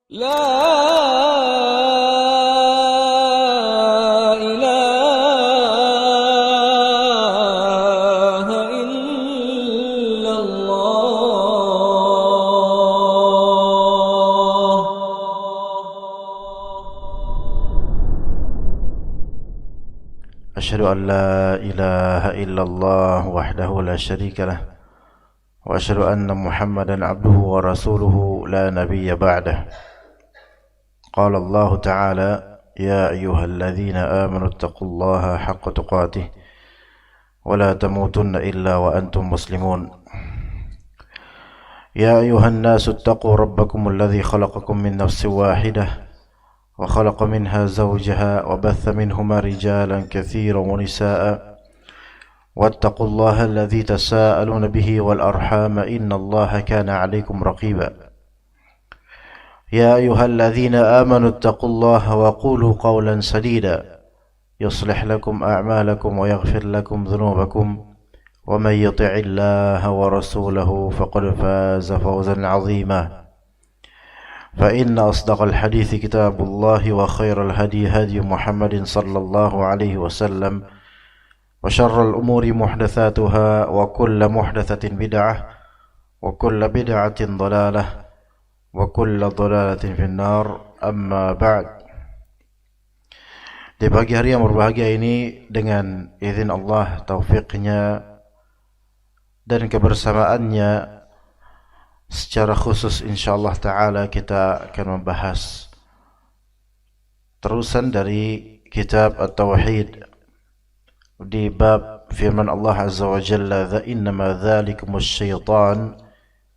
لا إله إلا الله. أشهد أن لا إله إلا الله وحده لا شريك له وأشهد أن محمدا عبده ورسوله لا نبي بعده. قال الله تعالى: يا أيها الذين آمنوا اتقوا الله حق تقاته ولا تموتن إلا وأنتم مسلمون. يا أيها الناس اتقوا ربكم الذي خلقكم من نفس واحدة وخلق منها زوجها وبث منهما رجالا كثيرا ونساء واتقوا الله الذي تساءلون به والأرحام إن الله كان عليكم رقيبا. يا أيها الذين آمنوا اتقوا الله وقولوا قولا سديدا يصلح لكم أعمالكم ويغفر لكم ذنوبكم ومن يطع الله ورسوله فقد فاز فوزا عظيما. فإن أصدق الحديث كتاب الله وخير الهدي هدي محمد صلى الله عليه وسلم وشر الأمور محدثاتها وكل محدثة بدعة وكل بدعة ضلالة وكل ضلالة في النار. أما بعد. Di pagi hari yang berbahagia ini, dengan izin Allah, taufiknya dan kebersamaannya, secara khusus insyaallah ta'ala kita akan membahas terusan dari kitab At-Tauhid di bab firman Allah Azza wa Jalla, innama dzalikumus syaitan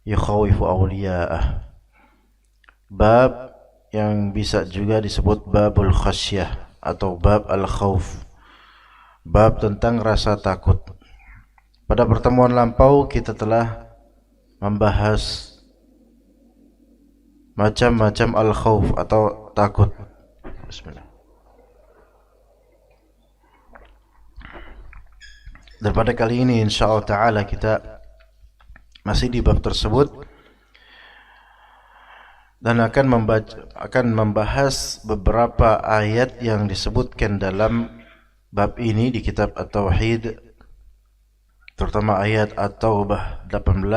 yukhawifu awliya'ah. Bab yang bisa juga disebut babul khasyah atau bab al-khawf, bab tentang rasa takut. Pada pertemuan lampau kita telah membahas macam-macam al-khawf atau takut. Bismillah. Dan pada kali ini insyaallah ta'ala kita masih di bab tersebut dan akan membahas beberapa ayat yang disebutkan dalam bab ini di kitab At-Tauhid, terutama ayat At-Taubah 18,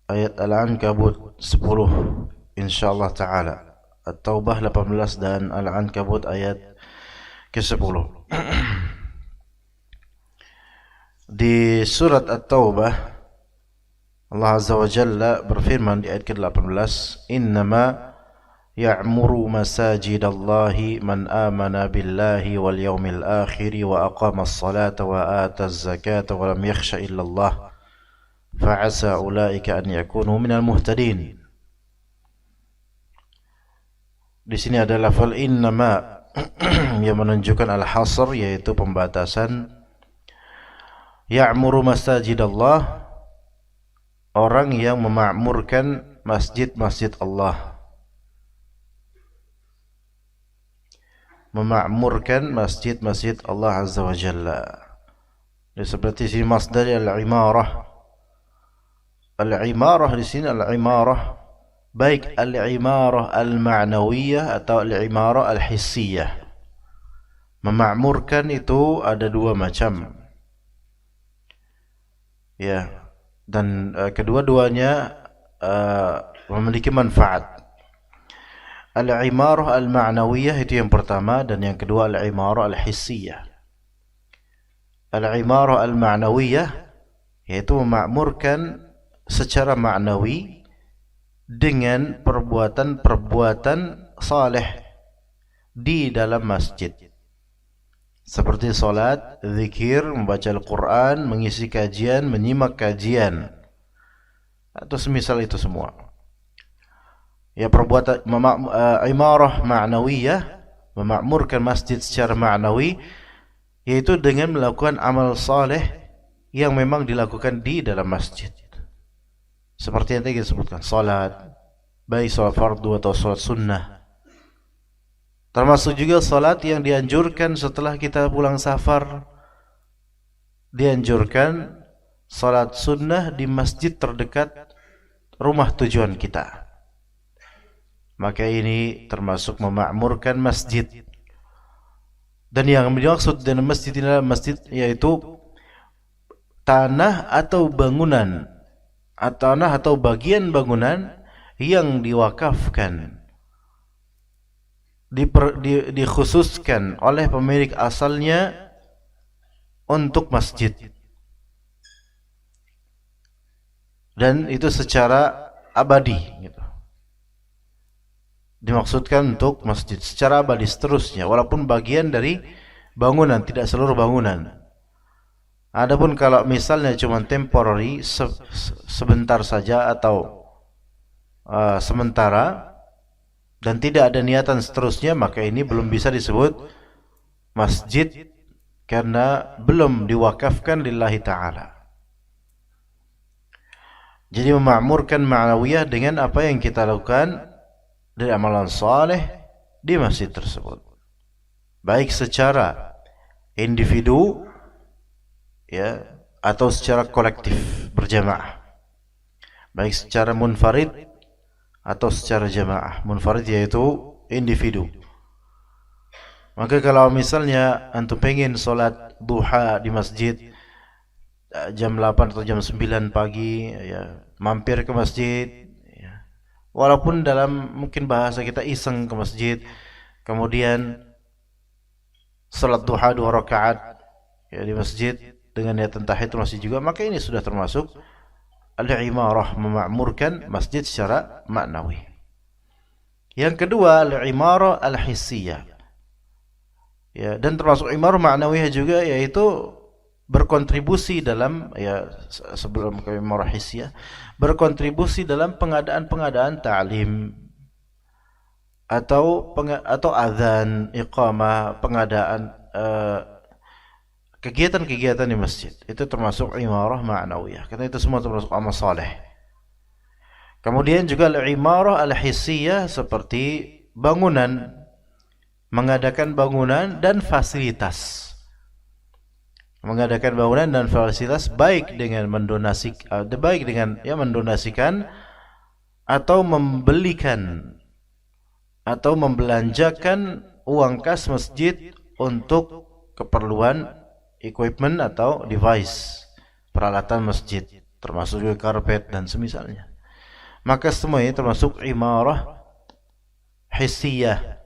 ayat Al-Ankabut 10 insyaallah ta'ala. At-Taubah 18 dan Al-Ankabut ayat ke-10. Di surat At-Taubah Allah Azza wa Jalla berfirman di ayat ke-18, innama ya'muru masajidallahi man amana billahi wal yawmil akhir wa aqama as-salata wa ata az-zakata wa lam yakhsha illa Allah fa'asa ulaika an yakunu minal muhtadin. Di sini ada lafal innama yang menunjukkan al-hasr, yaitu pembatasan. Ya'muru masajidallah, orang yang memakmurkan masjid-masjid Allah. Memakmurkan masjid-masjid Allah Azza wa Jalla. Seperti sini masdar al-imarah. Al-imarah di sini al-imarah baik al-imarah al-ma'nawiyah atau al-imarah al-hissiyah. Memakmurkan itu ada dua macam. Ya, dan kedua-duanya memiliki manfaat. Al-imarah al-ma'nawiyah itu yang pertama, dan yang kedua al-imarah al-hissiyah. Al-imarah al-ma'nawiyah yaitu memakmurkan secara ma'nawi dengan perbuatan-perbuatan saleh di dalam masjid, seperti salat, zikir, membaca Al-Quran, mengisi kajian, menyimak kajian, atau semisal itu semua. Ya, perbuatan imarah ma'nawiyah, memakmurkan masjid secara ma'nawi, yaitu dengan melakukan amal saleh yang memang dilakukan di dalam masjid. Seperti yang tadi disebutkan, salat, baik salat fardu atau salat sunnah. Termasuk juga salat yang dianjurkan setelah kita pulang safar. Dianjurkan salat sunnah di masjid terdekat rumah tujuan kita. maka ini termasuk memakmurkan masjid. Dan yang dimaksud dengan masjid adalah masjid yaitu tanah atau bangunan, tanah atau bagian bangunan yang diwakafkan, dikhususkan oleh pemilik asalnya untuk masjid, dan itu secara abadi gitu. Dimaksudkan untuk masjid secara abadi seterusnya, walaupun bagian dari bangunan, tidak seluruh bangunan. Adapun kalau misalnya cuma temporary, sebentar saja atau sementara, dan tidak ada niatan seterusnya, maka ini belum bisa disebut masjid karena belum diwakafkan lillahi ta'ala. Jadi memakmurkan ma'nawiyah dengan apa yang kita lakukan dari amalan saleh di masjid tersebut, baik secara individu ya atau secara kolektif berjamaah, baik secara munfarid atau secara jamaah. Munfarid yaitu individu. Maka kalau misalnya antum pengen sholat duha di masjid jam 8 atau jam 9 pagi ya, mampir ke masjid ya. Walaupun dalam mungkin bahasa kita iseng ke masjid, kemudian salat duha 2 rakaat ya di masjid dengan niatan tahiyatul masjid juga, maka ini sudah termasuk al-imarah, memakmurkan masjid secara maknawi. Yang kedua, al-imarah al-hissiyah. Ya, dan termasuk imarah maknawiyah juga, yaitu berkontribusi dalam ya sebelum ke imarah hissiyah, berkontribusi dalam pengadaan ta'lim atau azan, iqamah, pengadaan kegiatan-kegiatan di masjid. Itu termasuk imarah ma'nawiyah, karena itu semua termasuk amal saleh. Kemudian juga al-imarah al-hissiyah seperti bangunan, mengadakan bangunan dan fasilitas. Mengadakan bangunan dan fasilitas baik dengan mendonasikan atau membelikan atau membelanjakan uang kas masjid untuk keperluan equipment atau device, peralatan masjid, termasuk juga karpet dan semisalnya. Maka semua ini termasuk imarah hissiyah.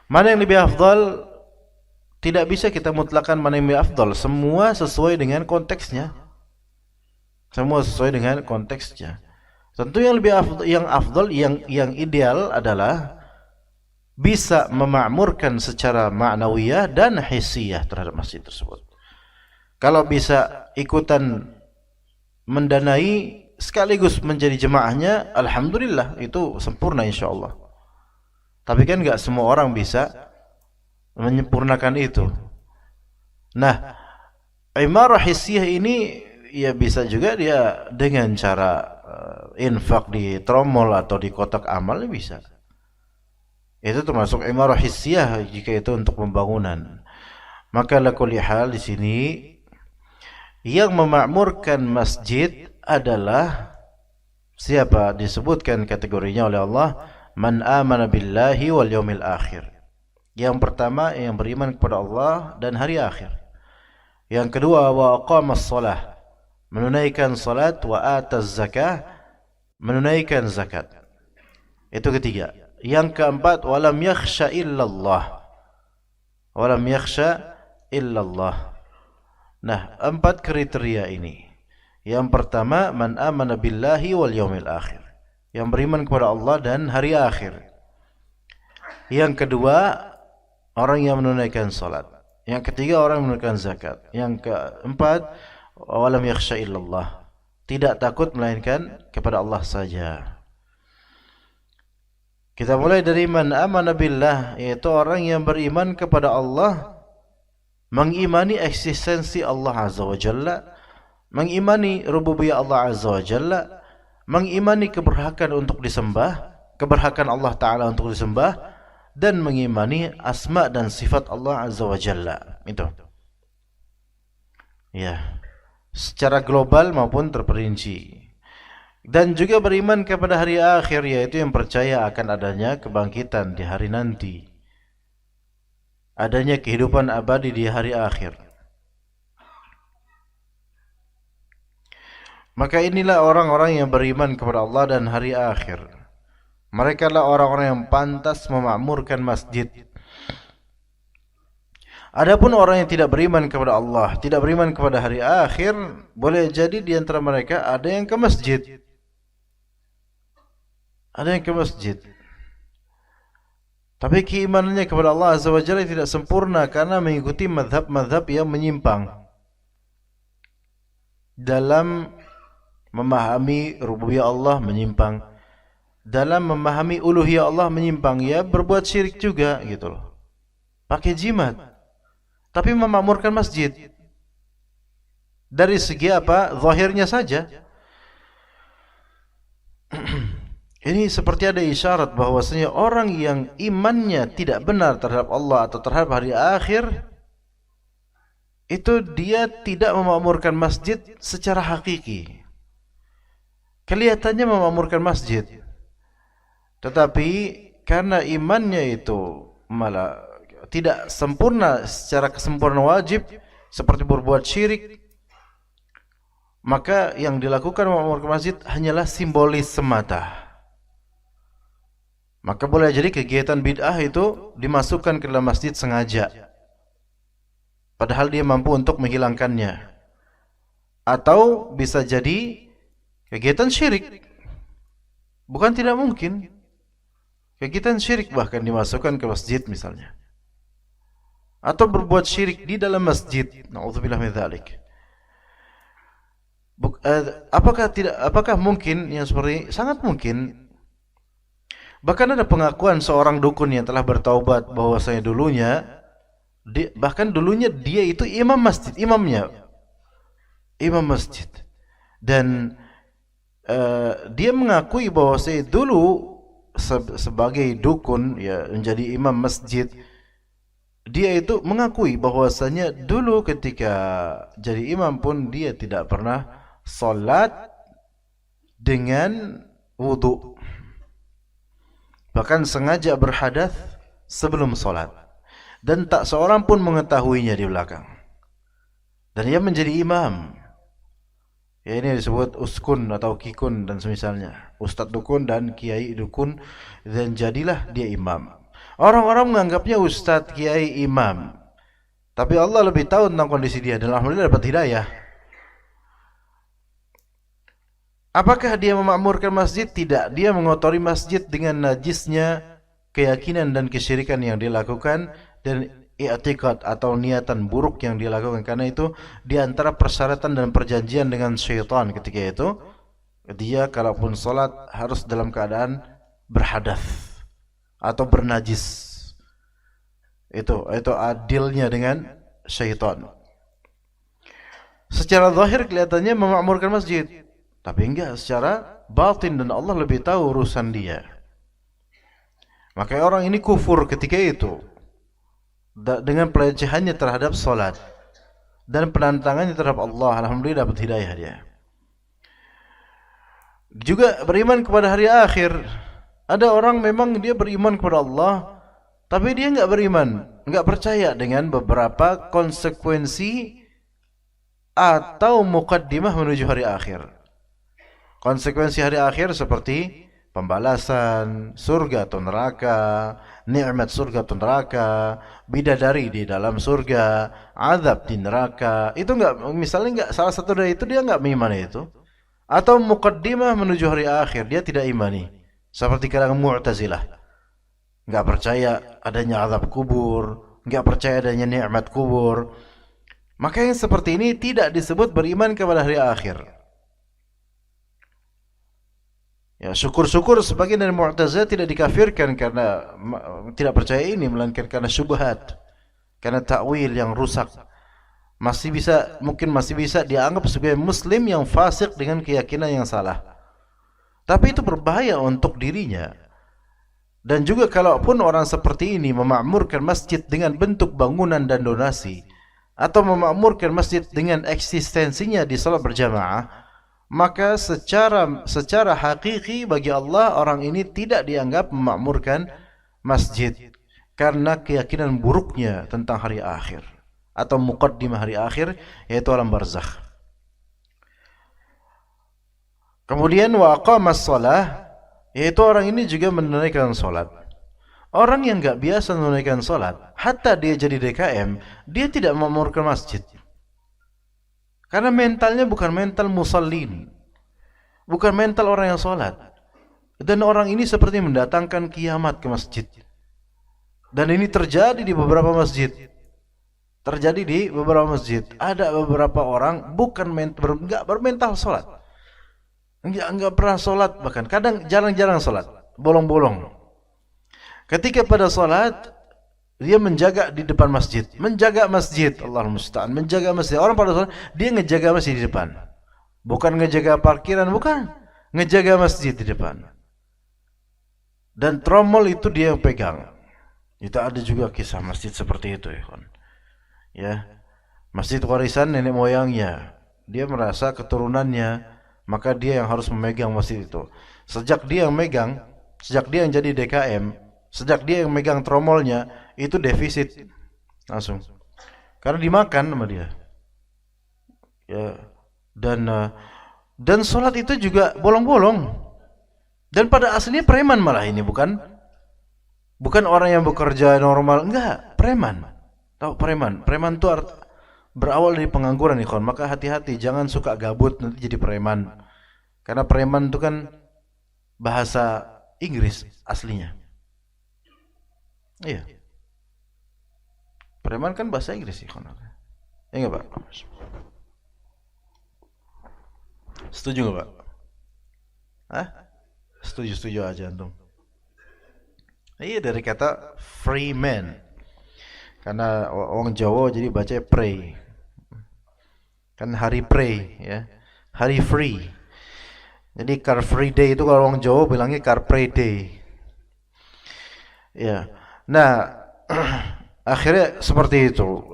Mana yang lebih afdal? Tidak bisa kita mutlakkan mana yang lebih afdal. Semua sesuai dengan konteksnya. Semua sesuai dengan konteksnya. Tentu yang lebih afdal, yang ideal adalah bisa memakmurkan secara ma'nawiyah dan hissiyah terhadap masjid tersebut. Kalau bisa ikutan mendanai sekaligus menjadi jemaahnya, alhamdulillah, itu sempurna insyaallah. Tapi kan enggak semua orang bisa menyempurnakan itu. Nah, imarah hissiyah ini ya bisa juga dia dengan cara infak di tromol atau di kotak amal bisa. Itu termasuk imarah hissiyah jika itu untuk pembangunan. Maka la kulli hal di sini yang memakmurkan masjid adalah siapa? Disebutkan kategorinya oleh Allah, man amana billahi wal yaumil akhir. Yang pertama, yang beriman kepada Allah dan hari akhir. Yang kedua, wa aqamas shalah, menunaikan salat, wa ataz zakah, menunaikan zakat. Itu ketiga. Yang keempat, walam yakhsha illallah. Walam yakhsha illallah. Nah, 4 kriteria ini. Yang pertama, man amana billahi wal yaumil akhir, yang beriman kepada Allah dan hari akhir. Yang kedua, orang yang menunaikan salat. Yang ketiga, orang yang menunaikan zakat. Yang keempat, walam yakhsha illallah, tidak takut melainkan kepada Allah saja. Kita mulai dari man amana billah, yaitu orang yang beriman kepada Allah, mengimani eksistensi Allah Azza wa Jalla, mengimani rububiyah Allah Azza wa Jalla, mengimani keberhakan untuk disembah, keberhakan Allah Ta'ala untuk disembah, dan mengimani asma dan sifat Allah Azza wa Jalla. Itu ya, secara global maupun terperinci. Dan juga beriman kepada hari akhir, yaitu yang percaya akan adanya kebangkitan di hari nanti, adanya kehidupan abadi di hari akhir. Maka inilah orang-orang yang beriman kepada Allah dan hari akhir. Mereka adalah orang-orang yang pantas memakmurkan masjid. Adapun orang yang tidak beriman kepada Allah, tidak beriman kepada hari akhir, boleh jadi di antara mereka ada yang ke masjid. Ada yang ke masjid. Tapi keimanannya kepada Allah Azza wa Jalla tidak sempurna karena mengikuti mazhab-mazhab yang menyimpang dalam memahami rububiyah Allah, menyimpang dalam memahami uluhiyah Allah, menyimpang. Ya berbuat syirik juga gitu loh, pakai jimat, tapi memakmurkan masjid. Dari segi apa? Zahirnya saja. Ini seperti ada isyarat bahwasanya orang yang imannya tidak benar terhadap Allah atau terhadap hari akhir, itu dia tidak memakmurkan masjid secara hakiki. Kelihatannya memakmurkan masjid, tetapi karena imannya itu malah tidak sempurna secara kesempurnaan wajib, seperti berbuat syirik, maka yang dilakukan memakmurkan masjid hanyalah simbolis semata. Maka boleh jadi kegiatan bid'ah itu dimasukkan ke dalam masjid sengaja, padahal dia mampu untuk menghilangkannya. Atau bisa jadi kegiatan syirik, bukan tidak mungkin. Kegiatan syirik bahkan dimasukkan ke masjid misalnya. Atau berbuat syirik di dalam masjid. Na'udzubillah min dzalik. Apakah mungkin yang seperti ini? Sangat mungkin. Bahkan ada pengakuan seorang dukun yang telah bertaubat bahwasanya bahkan dulunya dia itu imam masjid, imam masjid. Dan dia mengakui bahwasanya dulu sebagai dukun, ya, menjadi imam masjid, dia itu mengakui bahwasanya dulu ketika jadi imam pun dia tidak pernah salat dengan wudu, bahkan sengaja berhadas sebelum salat, dan tak seorang pun mengetahuinya di belakang, dan ia menjadi imam. Ya, ini disebut uskun atau kikun dan semisalnya, ustadz dukun dan kiai dukun, dan jadilah dia imam. Orang-orang menganggapnya ustadz, kiai, imam, tapi Allah lebih tahu tentang kondisi dia, dan alhamdulillah dapat hidayah. Apakah dia memakmurkan masjid? Tidak. Dia mengotori masjid dengan najisnya keyakinan dan kesyirikan yang dia lakukan, dan i'tiqad atau niatan buruk yang dia lakukan. Karena itu di antara persyaratan dan perjanjian dengan syaitan ketika itu, dia kalaupun salat harus dalam keadaan berhadas atau bernajis. Itu adilnya dengan syaitan. Secara zahir kelihatannya memakmurkan masjid, tapi enggak secara batin, dan Allah lebih tahu urusan dia. Maka orang ini kufur ketika itu dengan pelecehannya terhadap salat dan penantangannya terhadap Allah. Alhamdulillah dapat hidayah dia. Juga beriman kepada hari akhir. Ada orang memang dia beriman kepada Allah, tapi dia enggak beriman, enggak percaya dengan beberapa konsekuensi atau muqaddimah menuju hari akhir. Konsekuensi hari akhir seperti pembalasan, surga atau neraka, nikmat surga atau neraka, bidadari di dalam surga, azab di neraka. Itu enggak, misalnya enggak, salah satu dari itu dia enggak mengimani itu. Atau muqaddimah menuju hari akhir, dia tidak imani. Seperti kalangan Mu'tazilah, enggak percaya adanya azab kubur, enggak percaya adanya nikmat kubur. Maka yang seperti ini tidak disebut beriman kepada hari akhir. Ya, syukur-syukur sebagian dari Mu'tazilah tidak dikafirkan karena tidak percaya ini, melainkan karena syubhat, karena takwil yang rusak. Mungkin masih bisa dianggap sebagai muslim yang fasik dengan keyakinan yang salah. Tapi itu berbahaya untuk dirinya. Dan juga kalaupun orang seperti ini memakmurkan masjid dengan bentuk bangunan dan donasi, atau memakmurkan masjid dengan eksistensinya di salat berjamaah, maka secara hakiki bagi Allah orang ini tidak dianggap memakmurkan masjid karena keyakinan buruknya tentang hari akhir atau muqaddimah hari akhir, yaitu alam barzakh. Kemudian wa aqamas shalah, yaitu orang ini juga menunaikan salat. Orang yang enggak biasa menunaikan salat, hatta dia jadi DKM, dia tidak memakmurkan masjid. Karena mentalnya bukan mental musallin, bukan mental orang yang salat. Dan orang ini seperti mendatangkan kiamat ke masjid. Dan ini terjadi di beberapa masjid. Terjadi di beberapa masjid. Ada beberapa orang bukan enggak bermental salat. Enggak pernah salat, bahkan kadang jarang-jarang salat, bolong-bolong. Ketika pada salat, dia menjaga di depan masjid, menjaga masjid, Allahul musta'an, menjaga masjid. Orang pada salat, dia ngejaga masjid di depan. Bukan ngejaga parkiran, bukan. Ngejaga masjid di depan. Dan tromol itu dia yang pegang. Itu ada juga kisah masjid seperti itu, ya. Masjid warisan nenek moyangnya. Dia merasa keturunannya, maka dia yang harus memegang masjid itu. Sejak dia yang jadi DKM, sejak dia yang megang tromolnya, itu defisit langsung. Karena dimakan sama dia. Ya. Dan sholat itu juga bolong-bolong. Dan pada aslinya preman malah ini, bukan orang yang bekerja normal, enggak, preman. Tahu preman? Preman itu berawal dari pengangguran, ikhwan. Maka hati-hati, jangan suka gabut nanti jadi preman. Karena preman itu kan bahasa Inggris aslinya. Iya. Preman kan bahasa Inggris, ikhwan. Ya enggak, Pak? Setuju enggak, Pak? Hah? Setuju aja antum. Iya, dari kata free man. Karena orang Jawa jadi baca pray. Kan hari pray, ya. Hari free. Jadi Car Free Day itu kalau orang Jawa bilangnya Car Pray Day. Ya. Nah, akhirnya seperti itu.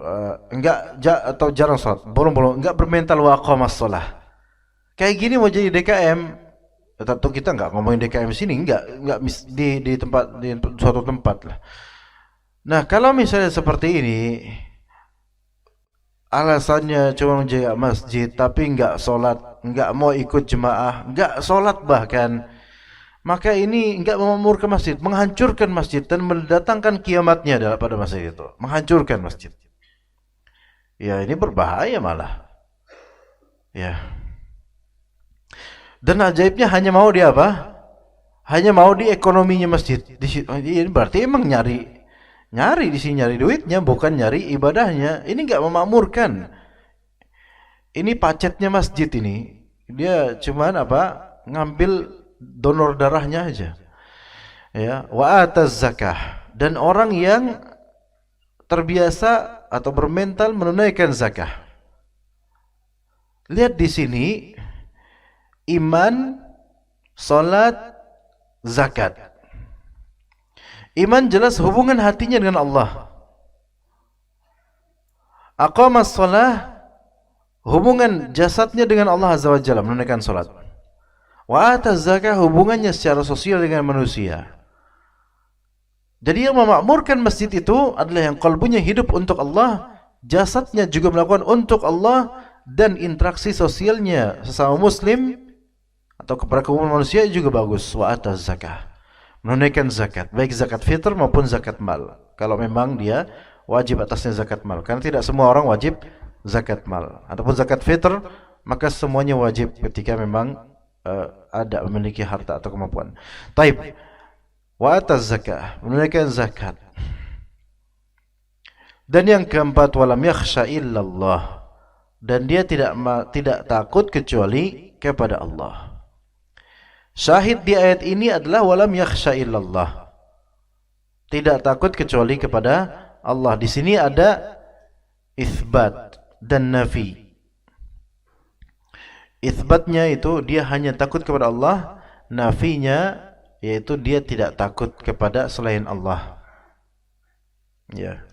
Atau jarang salat, bolong-bolong, enggak bermental waqamas shalah. Kayak gini mau jadi DKM. Tentu kita enggak ngomongin DKM sini, enggak di suatu tempat lah. Nah, kalau misalnya seperti ini, alasannya cuma menjaga masjid tapi enggak sholat, enggak mau ikut jemaah, enggak sholat bahkan, maka ini enggak memakmurkan masjid, menghancurkan masjid dan mendatangkan kiamatnya pada masa itu, menghancurkan masjid. Ya, ini berbahaya malah. Ya. Dan ajaibnya hanya mau di apa? Hanya mau di ekonominya masjid. Ini berarti emang nyari di sini, nyari duitnya, bukan nyari ibadahnya. Ini enggak memakmurkan. Ini pacetnya masjid ini. Dia cuman apa? Ngambil donor darahnya aja. Ya, wa ataz zakah. Dan orang yang terbiasa atau bermental menunaikan zakah. Lihat di sini, iman, salat, zakat. Iman jelas hubungan hatinya dengan Allah. Aqamas shalah, hubungan jasadnya dengan Allah Azza wa Jalla, menunaikan salat. Wa ataz zakah, hubungannya secara sosial dengan manusia. Jadi yang memakmurkan masjid itu adalah yang qalbunya hidup untuk Allah, jasadnya juga melakukan untuk Allah, dan interaksi sosialnya sesama muslim atau kepada kaum manusia juga bagus. Wa ataz zakah, menunaikan zakat, baik zakat fitr maupun zakat mal. Kalau memang dia wajib atasnya zakat mal, karena tidak semua orang wajib zakat mal. Ataupun zakat fitr, maka semuanya wajib ketika memang ada memiliki harta atau kemampuan. Taib. Wa ataz zakah, menunaikan zakat. Dan yang keempat, walam yakhsha illallah, dan dia tidak takut kecuali kepada Allah. Syahid di ayat ini adalah walam yakhsha illallah, tidak takut kecuali kepada Allah. Di sini ada itsbat dan nafi. Itsbatnya itu dia hanya takut kepada Allah, nafinya yaitu dia tidak takut kepada selain Allah. Ya.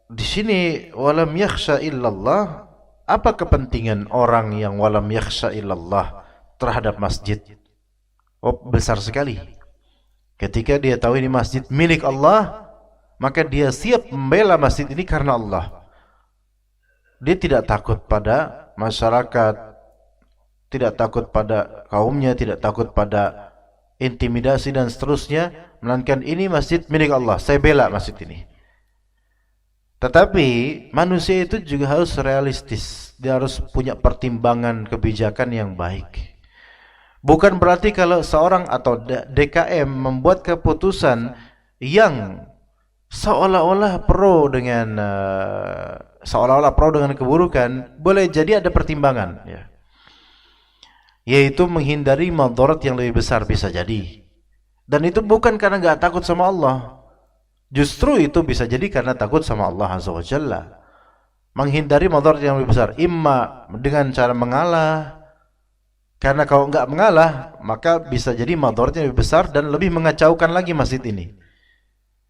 di sini walam yakhsha illallah, apa kepentingan orang yang walam yakhsha illallah terhadap masjid? Oh, besar sekali. Ketika dia tahu ini masjid milik Allah, maka dia siap membela masjid ini karena Allah. Dia tidak takut pada masyarakat, tidak takut pada kaumnya, tidak takut pada intimidasi dan seterusnya, melainkan ini masjid milik Allah, saya bela masjid ini. Tetapi manusia itu juga harus realistis, dia harus punya pertimbangan kebijakan yang baik. Bukan berarti kalau seorang atau DKM membuat keputusan yang seolah-olah pro dengan keburukan, boleh jadi ada pertimbangan, ya. Yaitu menghindari madarat yang lebih besar bisa jadi. Dan itu bukan karena nggak takut sama Allah. Justru itu bisa jadi karena takut sama Allah Azza wa Jalla. Menghindari madarat yang lebih besar, imma dengan cara mengalah. Karena kalau nggak mengalah, maka bisa jadi madaratnya lebih besar dan lebih mengacaukan lagi masjid ini.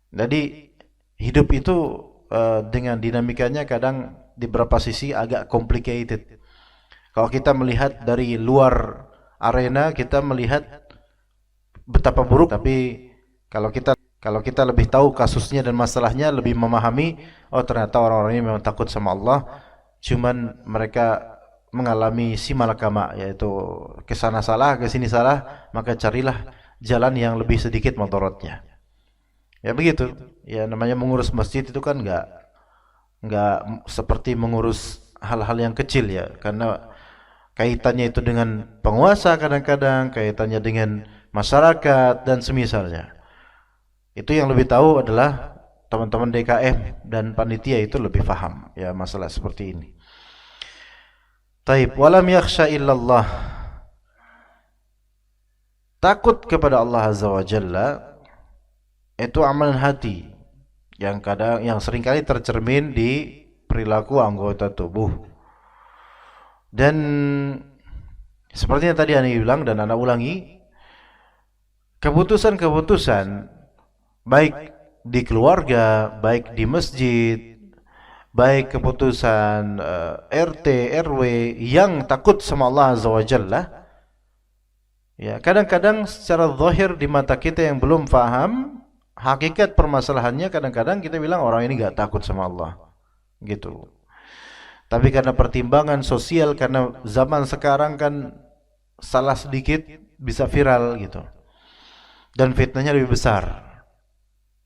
Jadi hidup itu dengan dinamikanya kadang di beberapa sisi agak complicated. Kalau kita melihat dari luar arena, kita melihat betapa buruk, tapi kalau kita lebih tahu kasusnya dan masalahnya, lebih memahami, oh ternyata orang-orang ini memang takut sama Allah, cuman mereka mengalami simalakama, yaitu kesana salah, kesini salah, maka carilah jalan yang lebih sedikit motorotnya. Ya begitu. Ya namanya mengurus masjid itu kan enggak seperti mengurus hal-hal yang kecil, ya, karena kaitannya itu dengan penguasa, kadang-kadang kaitannya dengan masyarakat dan semisalnya. Itu yang lebih tahu adalah teman-teman DKM dan panitia, itu lebih paham ya masalah seperti ini. Taib, walam yakhsha illallah, takut kepada Allah Azza wa Jalla itu amalan hati yang seringkali tercermin di perilaku anggota tubuh. Dan seperti yang tadi Ana bilang dan Ana ulangi, keputusan-keputusan baik di keluarga, baik di masjid, baik keputusan RT, RW yang takut sama Allah Azza wa Jalla, ya kadang-kadang secara zahir di mata kita yang belum paham hakikat permasalahannya, kadang-kadang kita bilang orang ini gak takut sama Allah, gitu. Tapi karena pertimbangan sosial, karena zaman sekarang kan salah sedikit bisa viral gitu, dan fitnahnya lebih besar.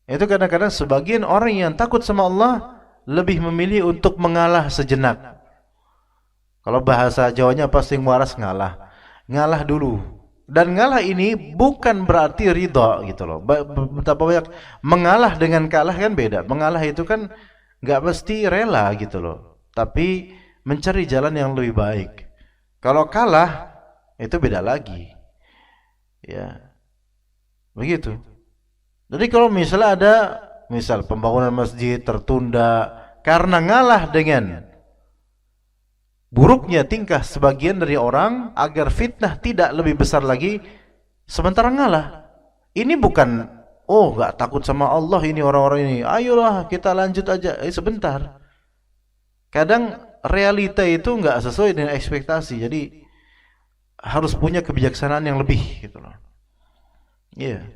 Itu kadang-kadang sebagian orang yang takut sama Allah lebih memilih untuk mengalah sejenak. Kalau bahasa Jawanya pasti waras, ngalah dulu. Dan ngalah ini bukan berarti ridha gitu loh. Betapa banyak mengalah dengan kalah kan beda. Mengalah itu kan nggak mesti rela gitu loh, tapi mencari jalan yang lebih baik. Kalau kalah itu beda lagi, ya begitu. Jadi kalau misalnya ada pembangunan masjid tertunda karena ngalah dengan buruknya tingkah sebagian dari orang agar fitnah tidak lebih besar lagi, sementara ngalah, ini bukan nggak takut sama Allah ini orang-orang ini, ayolah kita lanjut aja, sebentar. Kadang realita itu nggak sesuai dengan ekspektasi, jadi harus punya kebijaksanaan yang lebih gitu loh. Iya.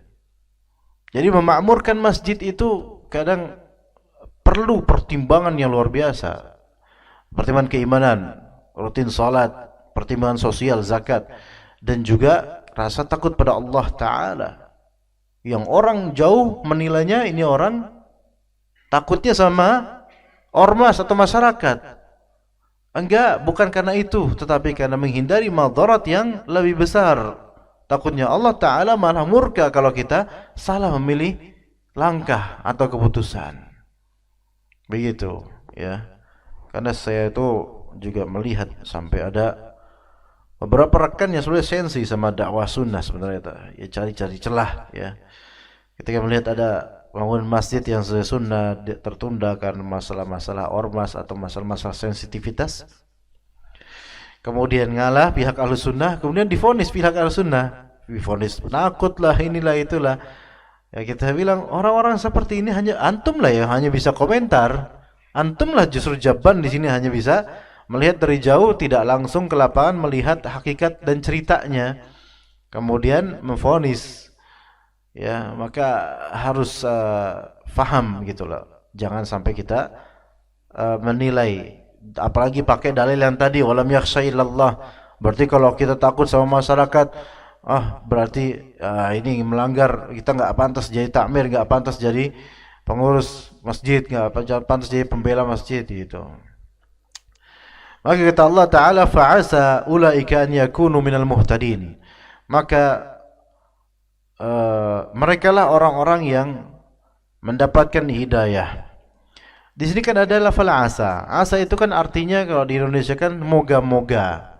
Jadi memakmurkan masjid itu kadang perlu pertimbangan yang luar biasa. Pertimbangan keimanan, rutin salat, pertimbangan sosial, zakat, dan juga rasa takut pada Allah Ta'ala. Yang orang jauh menilainya ini orang takutnya sama ormas atau masyarakat. Enggak, bukan karena itu, tetapi karena menghindari madarat yang lebih besar. Takutnya Allah Ta'ala malah murka kalau kita salah memilih langkah atau keputusan. Begitu ya. Karena saya itu juga melihat sampai ada beberapa rekan yang sudah sensi sama dakwah sunnah sebenarnya, ya cari-cari celah ya. Ketika melihat ada bangunan masjid yang sesuai sunnah tertunda karena masalah-masalah ormas atau masalah-masalah sensitivitas, kemudian ngalah pihak Ahlus Sunnah, kemudian divonis pihak Ahlus Sunnah, divonis penakutlah, inilah itulah. Ya kita bilang orang-orang seperti ini hanya antum lah yang hanya bisa komentar. Antumlah justru jaban di sini hanya bisa melihat dari jauh, tidak langsung ke lapangan melihat hakikat dan ceritanya, kemudian memvonis. Ya, maka harus faham gitu loh. Jangan sampai kita menilai, apalagi pakai dalil yang tadi walam yakhsha illallah. Berarti kalau kita takut sama masyarakat, berarti ini melanggar, kita nggak pantas jadi takmir, nggak pantas jadi pengurus masjid, nggak pantas jadi pembela masjid gitu. Maka kata Allah Ta'ala, fa'asa ulaika an yakunu minal muhtadin. Maka mereka lah orang-orang yang mendapatkan hidayah. Di sini kan ada lafal asa. Asa itu kan artinya kalau di Indonesia kan moga-moga.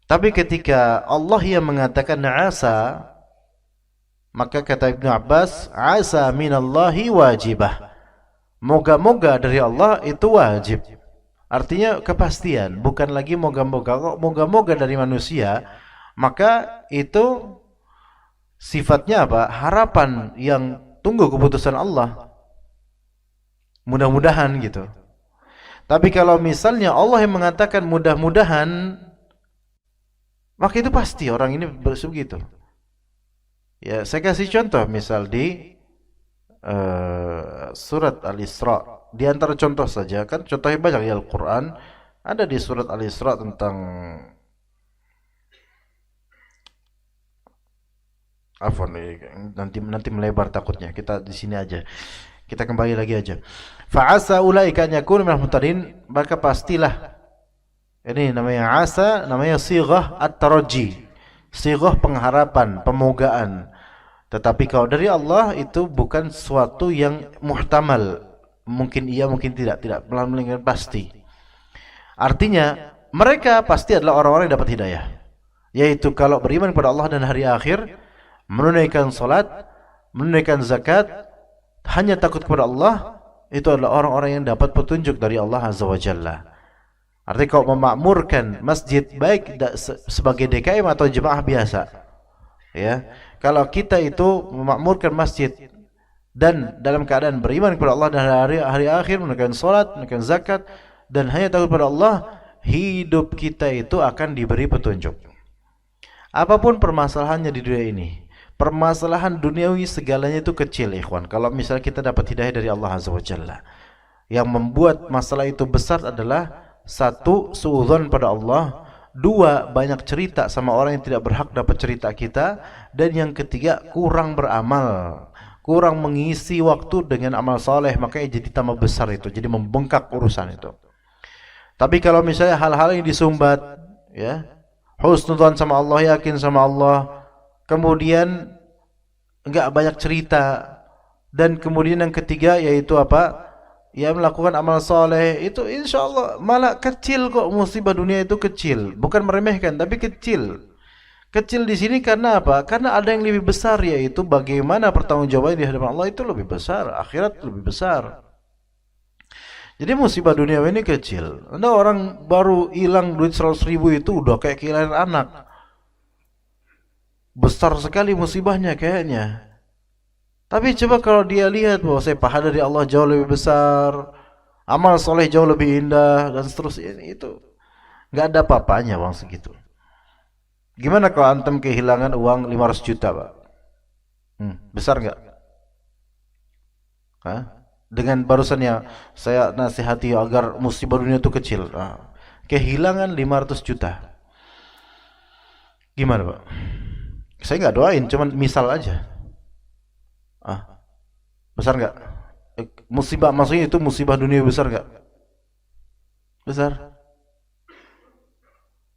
Tapi ketika Allah yang mengatakan asa, maka kata Ibnu Abbas, asa minallahi wajibah. Moga-moga dari Allah itu wajib. Artinya kepastian, bukan lagi moga-moga. Kok moga-moga dari manusia, maka itu sifatnya apa? Harapan yang tunggu keputusan Allah. Mudah-mudahan gitu. Tapi kalau misalnya Allah yang mengatakan mudah-mudahan, maka itu pasti orang ini begitu. Ya, saya kasih contoh misal di surat Al-Isra. Di antara contoh saja, kan contohnya banyak di Al-Quran. Ada di surat Al-Isra tentang nanti melebar takutnya. Kita di sini aja. Kita kembali lagi aja. Fa'asa ulaika an yakunu minal muhtadin, maka pastilah. Ini namanya asa, namanya sighah at-taraji. Sighah pengharapan, pemogaan. Tetapi kalau dari Allah itu bukan suatu yang muhtamal. Mungkin iya, mungkin tidak melainkan pasti. Artinya mereka pasti adalah orang-orang yang dapat hidayah. Yaitu kalau beriman kepada Allah dan hari akhir, menunaikan salat, menunaikan zakat, hanya takut kepada Allah, itu adalah orang-orang yang dapat petunjuk dari Allah Azza wa Jalla. Artinya kalau memakmurkan masjid, baik sebagai DKM atau jemaah biasa, ya, kalau kita itu memakmurkan masjid dan dalam keadaan beriman kepada Allah dan hari akhir, menunaikan salat, menunaikan zakat, dan hanya takut kepada Allah, hidup kita itu akan diberi petunjuk. Apapun permasalahannya di dunia ini, permasalahan duniawi segalanya itu kecil, ikhwan. Kalau misalnya kita dapat hidayah dari Allah Azza wa Jalla. Yang membuat masalah itu besar adalah satu, suudzon pada Allah. Dua, banyak cerita sama orang yang tidak berhak dapat cerita kita. Dan yang ketiga, kurang beramal, kurang mengisi waktu dengan amal saleh, makanya jadi tambah besar itu, jadi membengkak urusan itu. Tapi kalau misalnya hal-hal yang disumbat, ya, husnudzon sama Allah, yakin sama Allah, kemudian enggak banyak cerita, dan kemudian yang ketiga yaitu apa? Ya, melakukan amal soleh, itu insya Allah malah kecil kok. Musibah dunia itu kecil, bukan meremehkan, tapi kecil. Kecil di sini karena apa? Karena ada yang lebih besar, yaitu bagaimana pertanggungjawaban di hadapan Allah itu lebih besar, akhirat lebih besar. Jadi musibah dunia ini kecil. Ada orang baru hilang duit 100.000 itu udah kayak kehilangan anak. Besar sekali musibahnya kayaknya. Tapi coba kalau dia lihat bahwa saya pahala dari Allah jauh lebih besar, amal soleh jauh lebih indah, dan seterusnya, itu nggak ada apa-apanya uang segitu. Gimana kalau antum kehilangan uang 500 juta, Pak? Besar nggak? Dengan barusannya saya nasihati agar musibah dunia itu kecil. Kehilangan 500 juta. Gimana, Pak? Saya nggak doain, cuman misal aja. Besar nggak? Musibah, maksudnya itu musibah dunia besar nggak? Besar.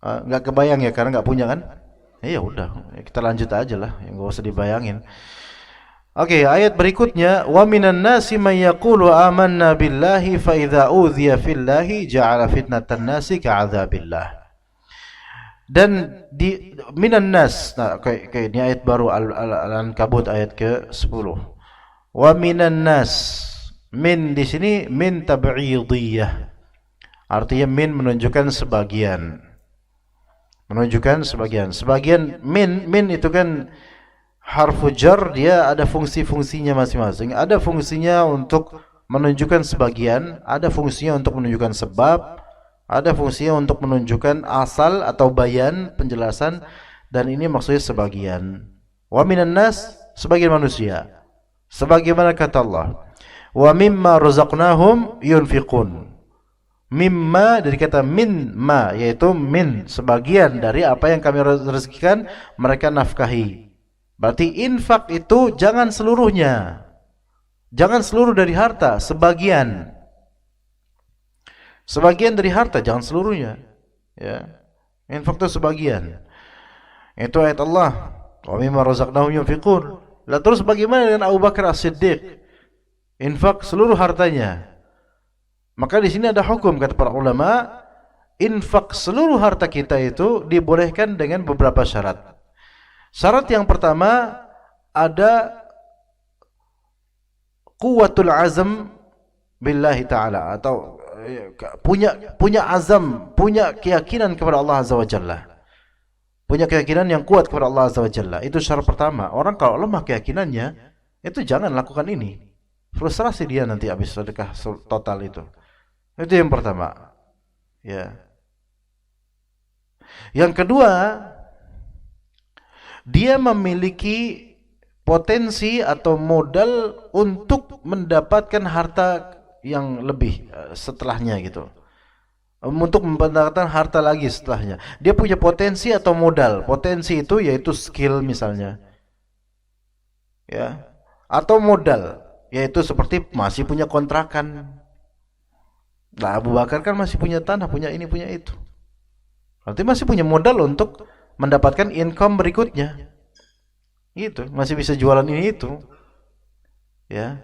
Nggak kebayang ya, karena nggak punya kan? Ya udah, kita lanjut aja lah, yang nggak usah dibayangin. Oke, ayat berikutnya, wa minan nasi may yaqulu amanna billahi fa idza udhiya fillahi ja'ala fitnatan nasi ka'adzabillah. Dan di minan nas, nah kayak ini ayat baru Al-Ankabut ayat ke-10. Wa minan nas, min di sini min tab'idiyah. Artinya min menunjukkan sebagian. Menunjukkan sebagian. Sebagian min itu kan harfu jar, dia ada fungsi-fungsinya masing-masing. Ada fungsinya untuk menunjukkan sebagian, ada fungsinya untuk menunjukkan sebab, ada fungsinya untuk menunjukkan asal atau bayan, penjelasan, dan ini maksudnya sebagian. Wa minan nas, sebagian manusia. Sebagaimana kata Allah, wa mimma razaqnahum yunfiqun. Mimma dari kata min ma, yaitu min, sebagian dari apa yang kami rezekikan mereka nafkahi. Berarti infak itu jangan seluruhnya. Jangan seluruh dari harta, sebagian. Sebagian dari harta, jangan seluruhnya. Ya. Infak itu sebagian. Itu ayat Allah. Wa mimma razaqnahum yunfiqun. Lah terus bagaimana dengan Abu Bakar As-Siddiq? Infak seluruh hartanya. Maka di sini ada hukum kata para ulama, infak seluruh harta kita itu dibolehkan dengan beberapa syarat. Syarat yang pertama ada quwwatul azam billahi ta'ala, atau punya azam, punya keyakinan kepada Allah Azza wa Jalla. Punya keyakinan yang kuat kepada Allah Azza wa Jalla. Itu syarat pertama. Orang kalau lemah keyakinannya, itu jangan lakukan ini. Frustrasi dia nanti habis sedekah total itu. Itu yang pertama. Ya. Yang kedua, dia memiliki potensi atau modal untuk mendapatkan harta yang lebih setelahnya gitu. Untuk mendapatkan harta lagi setelahnya. Dia punya potensi atau modal. Potensi itu yaitu skill misalnya. Ya. Atau modal, yaitu seperti masih punya kontrakan. Nah, Abu Bakar kan masih punya tanah, punya ini, punya itu. Berarti masih punya modal untuk mendapatkan income berikutnya. Gitu, masih bisa jualan ini itu. Ya.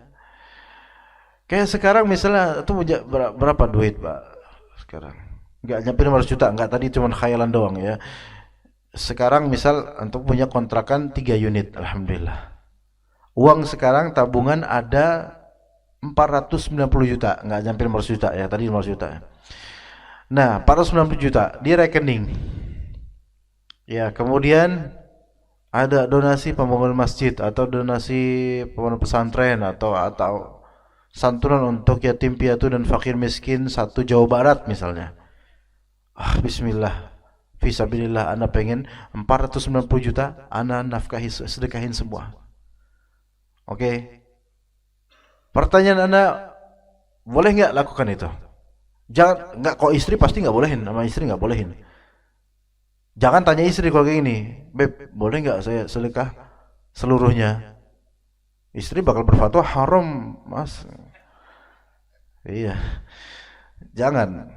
Kayak sekarang misalnya itu berapa duit, Pak? Sekarang enggak nyampe 500 juta, enggak, tadi cuma khayalan doang ya. Sekarang misal untuk punya kontrakan 3 unit, alhamdulillah. Uang sekarang tabungan ada 490 juta, enggak nyampe 500 juta ya, tadi 500 juta. Nah, 490 juta di rekening. Ya, kemudian ada donasi pembangunan masjid atau donasi pembangunan pesantren atau santunan untuk yatim piatu dan fakir miskin satu Jawa Barat misalnya. Bismillah, fisabilillah, Anda pengen 490 juta, Anda nafkahi, sedekahin semua. Oke. Pertanyaan Anda, boleh nggak lakukan itu? Jangan, nggak, kok istri pasti nggak bolehin, sama istri nggak bolehin. Jangan tanya istri kalau kayak gini, Beb, boleh nggak saya sedekah seluruhnya? Istri bakal berfatwa haram, Mas. Iya. Jangan.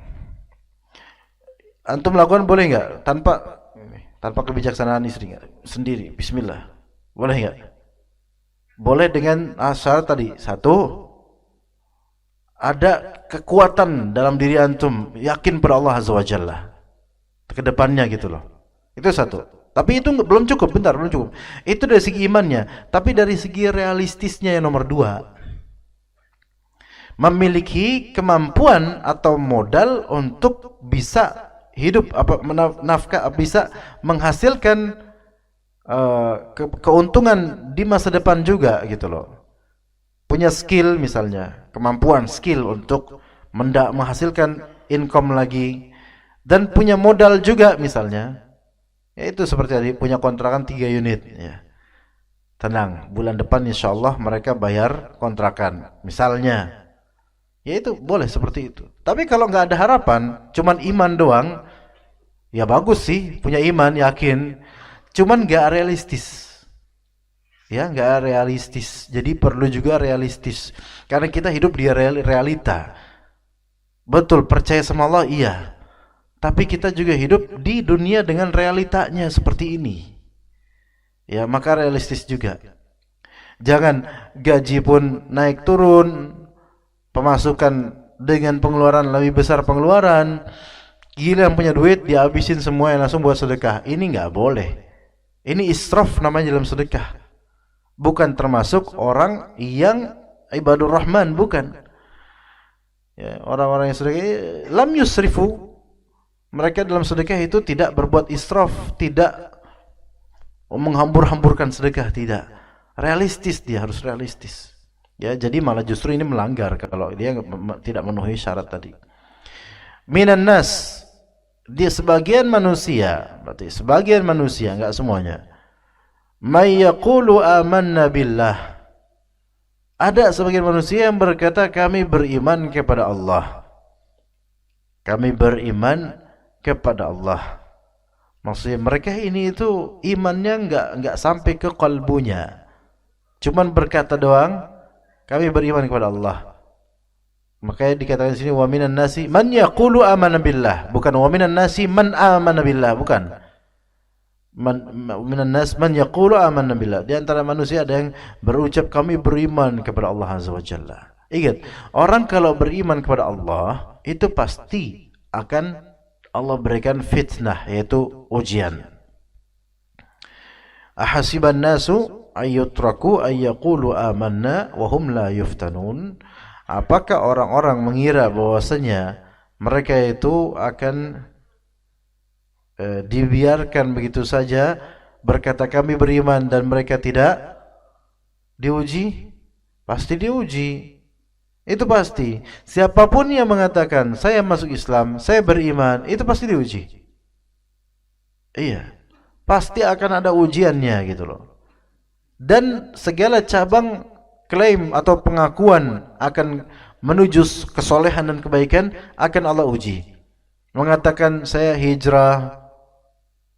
Antum lakukan boleh nggak tanpa kebijaksanaan istri nggak? Sendiri, bismillah. Boleh nggak? Boleh dengan syarat tadi. Satu, ada kekuatan dalam diri antum, yakin pada Allah Azza wa Jalla ke depannya gitu loh. Itu satu. Tapi itu belum cukup, belum cukup. Itu dari segi imannya. Tapi dari segi realistisnya yang nomor 2, memiliki kemampuan atau modal untuk bisa hidup, nafkah, bisa menghasilkan keuntungan di masa depan juga gitu loh. Punya skill misalnya, kemampuan skill untuk menghasilkan income lagi, dan punya modal juga misalnya. Yaitu seperti tadi, punya kontrakan 3 unit ya. Tenang, bulan depan insyaallah mereka bayar kontrakan misalnya. Ya itu boleh seperti itu. Tapi kalau nggak ada harapan, cuman iman doang, ya bagus sih, punya iman, yakin, cuman nggak realistis. Ya, nggak realistis. Jadi perlu juga realistis. Karena kita hidup di realita. Betul, percaya sama Allah, iya. Tapi kita juga hidup di dunia dengan realitanya seperti ini. Ya, maka realistis juga. Jangan gaji pun naik turun, pemasukan dengan pengeluaran lebih besar pengeluaran. Gila yang punya duit dihabisin semua yang langsung buat sedekah. Ini nggak boleh. Ini israf namanya dalam sedekah. Bukan termasuk orang yang ibadur rahman, bukan. Ya, orang-orang yang sedekah lam yusrifu. Mereka dalam sedekah itu tidak berbuat israf, tidak menghambur-hamburkan sedekah, tidak. Realistis, dia harus realistis. Ya, jadi malah justru ini melanggar kalau dia tidak memenuhi syarat tadi. Minan nas, dia sebagian manusia, berarti sebagian manusia, enggak semuanya. May yaqulu amanna billah. Ada sebagian manusia yang berkata kami beriman kepada Allah. Kami beriman kepada Allah. Maksudnya mereka ini itu imannya enggak sampai ke kalbunya. Cuman berkata doang, kami beriman kepada Allah. Makanya dikatakan di sini wa minan nasi man yaqulu amanna billah, bukan wa minan nasi man amana billah, bukan. Minan nas man yaqulu amanna billah. Di antara manusia ada yang berucap kami beriman kepada Allah Azza wa Jalla. Ingat, orang kalau beriman kepada Allah itu pasti akan Allah berikan fitnah, yaitu ujian. Ahasiban nasu ayyutraku ayyaqulu amanna wa hum la yuftanun. Apakah orang-orang mengira bahwasanya mereka itu akan dibiarkan begitu saja berkata kami beriman dan mereka tidak diuji? Pasti diuji. Itu pasti. Siapapun yang mengatakan saya masuk Islam, saya beriman, itu pasti diuji. Iya. Pasti akan ada ujiannya gitu loh. Dan segala cabang klaim atau pengakuan akan menuju kesolehan dan kebaikan akan Allah uji. Mengatakan saya hijrah,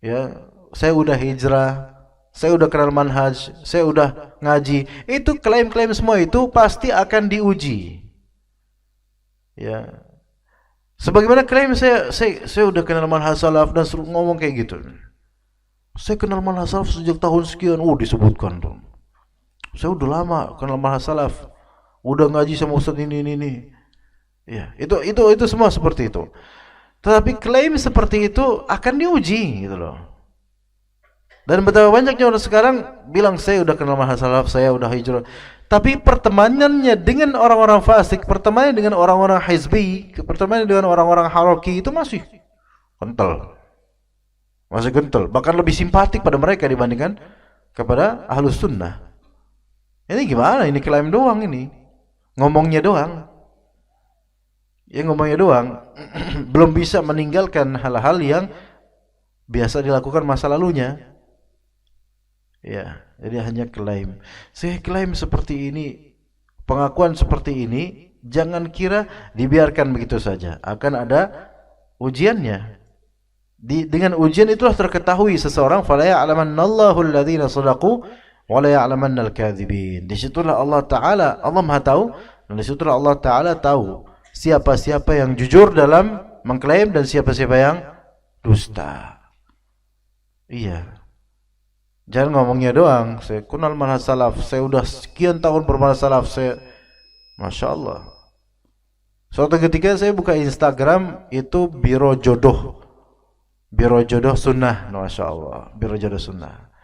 ya, saya udah hijrah, saya udah kenal manhaj, saya udah ngaji. Itu klaim-klaim semua itu pasti akan diuji. Ya. Sebagaimana klaim saya udah kenal manhaj salaf dan ngomong kayak gitu. Saya kenal manhaj salaf sejak tahun sekian, disebutkan tuh. Saya udah lama kenal manhaj salaf, udah ngaji sama ustaz ini. Ya, itu semua seperti itu. Tetapi klaim seperti itu akan diuji gitu loh. Dan betapa banyaknya orang sekarang bilang saya udah kenal manhaj salaf, saya udah hijrah. Tapi pertemanannya dengan orang-orang fasik, pertemanannya dengan orang-orang hizbi, pertemanannya dengan orang-orang haraki itu masih kental. Masih kental, bahkan lebih simpatik pada mereka dibandingkan kepada ahlus sunnah. Ini gimana? Ini klaim doang ini. Ngomongnya doang. Ya ngomongnya doang. Belum bisa meninggalkan hal-hal yang biasa dilakukan masa lalunya. Ya, jadi hanya klaim. Saya klaim seperti ini, pengakuan seperti ini, jangan kira dibiarkan begitu saja. Akan ada ujiannya. Dengan ujian itulah terketahui seseorang fala ya'lamannallahu alladhina shadaqu wa la ya'lamannal kadzibin. Disitulah Allah Maha tahu, dan disitulah Allah Ta'ala tahu siapa-siapa yang jujur dalam mengklaim dan siapa-siapa yang dusta. Iya. Jangan ngomongnya doang, saya kenal manhaj salaf, saya udah sekian tahun bermanhaj salaf, Masya Allah. Suatu ketika saya buka Instagram, itu biro jodoh sunnah, Masya Allah, biro jodoh sunnah.